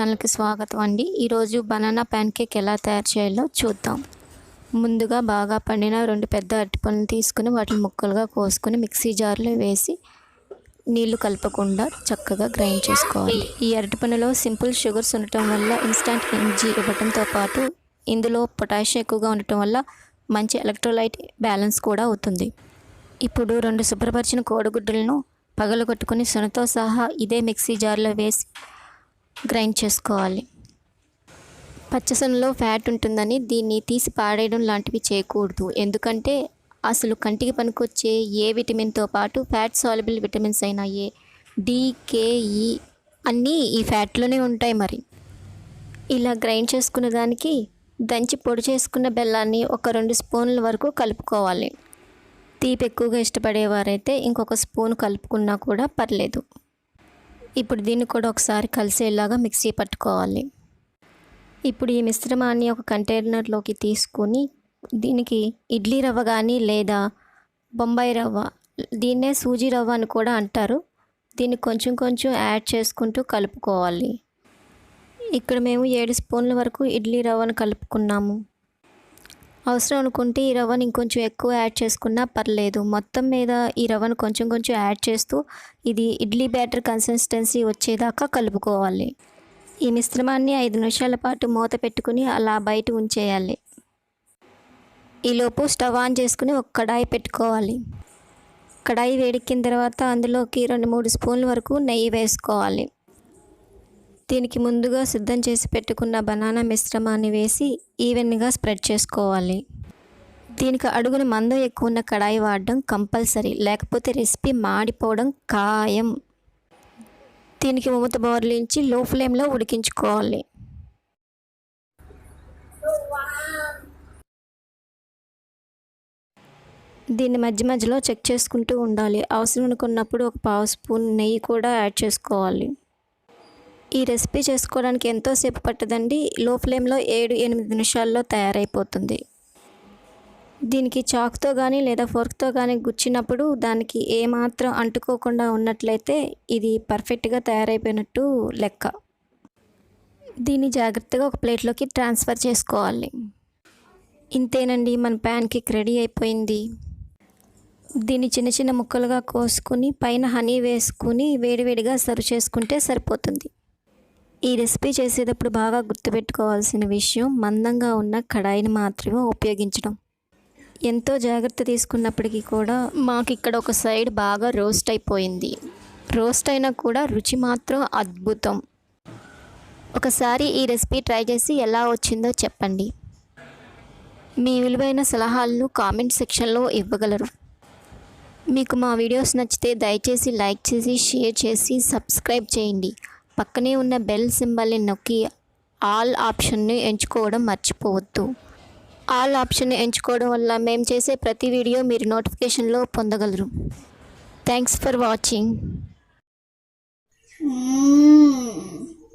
ఛానల్కి స్వాగతం అండి. ఈరోజు బనానా ప్యాన్కేక్ ఎలా తయారు చేయాలో చూద్దాం. ముందుగా బాగా పండిన 2 పెద్ద అరటిపండ్లను తీసుకుని వాటిని ముక్కలుగా కోసుకుని మిక్సీ జార్లో వేసి నీళ్లు కలపకుండా చక్కగా గ్రైండ్ చేసుకోవాలి. ఈ అరటిపండులో సింపుల్ షుగర్స్ ఉండటం వల్ల ఇన్స్టంట్ ఎనర్జీ ఇవ్వడంతో పాటు ఇందులో పొటాషియం ఎక్కువగా ఉండటం వల్ల మంచి ఎలక్ట్రోలైట్ బ్యాలెన్స్ కూడా అవుతుంది. ఇప్పుడు 2 శుభ్రపరిచిన కోడిగుడ్డులను పగలగొట్టుకుని సొనతో సహా ఇదే మిక్సీ జార్లో వేసి గ్రైండ్ చేసుకోవాలి. పచ్చసొనలో ఫ్యాట్ ఉంటుందని దీన్ని తీసి పాడేయడం లాంటివి చేయకూడదు. ఎందుకంటే అసలు కంటికి పనికొచ్చే ఏ విటమిన్తో పాటు ఫ్యాట్ సాల్యుబుల్ విటమిన్స్ అయిన ఏ, డి, కే, ఈ అన్నీ ఈ ఫ్యాట్లోనే ఉంటాయి. మరి ఇలా గ్రైండ్ చేసుకున్న దానికి దంచి పొడి చేసుకున్న బెల్లాన్ని ఒక 2 స్పూన్ల వరకు కలుపుకోవాలి. తీపి ఎక్కువగా ఇష్టపడేవారైతే ఇంకొక స్పూన్ కలుపుకున్నా కూడా పర్లేదు. ఇప్పుడు దీన్ని కూడా ఒకసారి కలిసేలాగా మిక్సీ పట్టుకోవాలి. ఇప్పుడు ఈ మిశ్రమాన్ని ఒక కంటైనర్లోకి తీసుకొని దీనికి ఇడ్లీ రవ్వ కానీ లేదా బొంబాయి రవ్వ, దీన్నే సూజీ రవ్వ అని కూడా అంటారు, దీన్ని కొంచెం కొంచెం యాడ్ చేసుకుంటూ కలుపుకోవాలి. ఇక్కడ మేము 7 స్పూన్ల వరకు ఇడ్లీ రవ్వను కలుపుకున్నాము. అవసరం అనుకుంటే ఈ రవ్వను ఇంకొంచెం ఎక్కువ యాడ్ చేసుకున్నా పర్లేదు. మొత్తం మీద ఈ రవ్వను కొంచెం కొంచెం యాడ్ చేస్తూ ఇది ఇడ్లీ బ్యాటర్ కన్సిస్టెన్సీ వచ్చేదాకా కలుపుకోవాలి. ఈ మిశ్రమాన్ని 5 నిమిషాల పాటు మూత పెట్టుకుని అలా బయట ఉంచేయాలి. ఈలోపు స్టవ్ ఆన్ చేసుకుని ఒక కడాయి పెట్టుకోవాలి. కడాయి వేడెక్కిన తర్వాత అందులోకి 2-3 స్పూన్ల వరకు నెయ్యి వేసుకోవాలి. దీనికి ముందుగా సిద్ధం చేసి పెట్టుకున్న బనానా మిశ్రమాన్ని వేసి ఈవెన్గా స్ప్రెడ్ చేసుకోవాలి. దీనికి అడుగున మందం ఎక్కువ ఉన్న కడాయి వాడడం కంపల్సరీ, లేకపోతే రెసిపీ మాడిపోవడం ఖాయం. దీనికి మూత బోర్లించి లో ఫ్లేమ్లో ఉడికించుకోవాలి. దీన్ని మధ్య మధ్యలో చెక్ చేసుకుంటూ ఉండాలి. అవసరం అనుకున్నప్పుడు ఒక 1/2 స్పూన్ నెయ్యి కూడా యాడ్ చేసుకోవాలి. ఈ రెసిపీ చేసుకోవడానికి ఎంతోసేపు పట్టదండి. లో ఫ్లేమ్లో 7-8 నిమిషాల్లో తయారైపోతుంది. దీనికి చాకుతో కానీ లేదా ఫోర్క్తో కానీ గుచ్చినప్పుడు దానికి ఏమాత్రం అంటుకోకుండా ఉన్నట్లయితే ఇది పర్ఫెక్ట్గా తయారైపోయినట్టు లెక్క. దీన్ని జాగ్రత్తగా ఒక ప్లేట్లోకి ట్రాన్స్ఫర్ చేసుకోవాలి. ఇంతేనండి, మన ప్యాన్కేక్ రెడీ అయిపోయింది. దీన్ని చిన్న చిన్న ముక్కలుగా కోసుకుని పైన హనీ వేసుకుని వేడివేడిగా సర్వ్ చేసుకుంటే సరిపోతుంది. ఈ రెసిపీ చేసేటప్పుడు బాగా గుర్తుపెట్టుకోవాల్సిన విషయం మందంగా ఉన్న కడాయిని మాత్రమే ఉపయోగించడం. ఎంతో జాగ్రత్త తీసుకున్నప్పటికీ కూడా మాకు ఇక్కడ ఒక సైడ్ బాగా రోస్ట్ అయిపోయింది. రోస్ట్ అయినా కూడా రుచి మాత్రం అద్భుతం. ఒకసారి ఈ రెసిపీ ట్రై చేసి ఎలా వచ్చిందో చెప్పండి. మీ విలువైన సలహాలను కామెంట్ సెక్షన్లో ఇవ్వగలరు. మీకు మా వీడియోస్ నచ్చితే దయచేసి లైక్ చేసి షేర్ చేసి సబ్స్క్రైబ్ చేయండి. పక్కనే ఉన్న బెల్ సింబల్ని నొక్కి ఆల్ ఆప్షన్ని ఎంచుకోవడం మర్చిపోవద్దు. ఆల్ ఆప్షన్ని ఎంచుకోవడం వల్ల మేము చేసే ప్రతి వీడియో మీరు నోటిఫికేషన్లో పొందగలరు. Thanks for watching.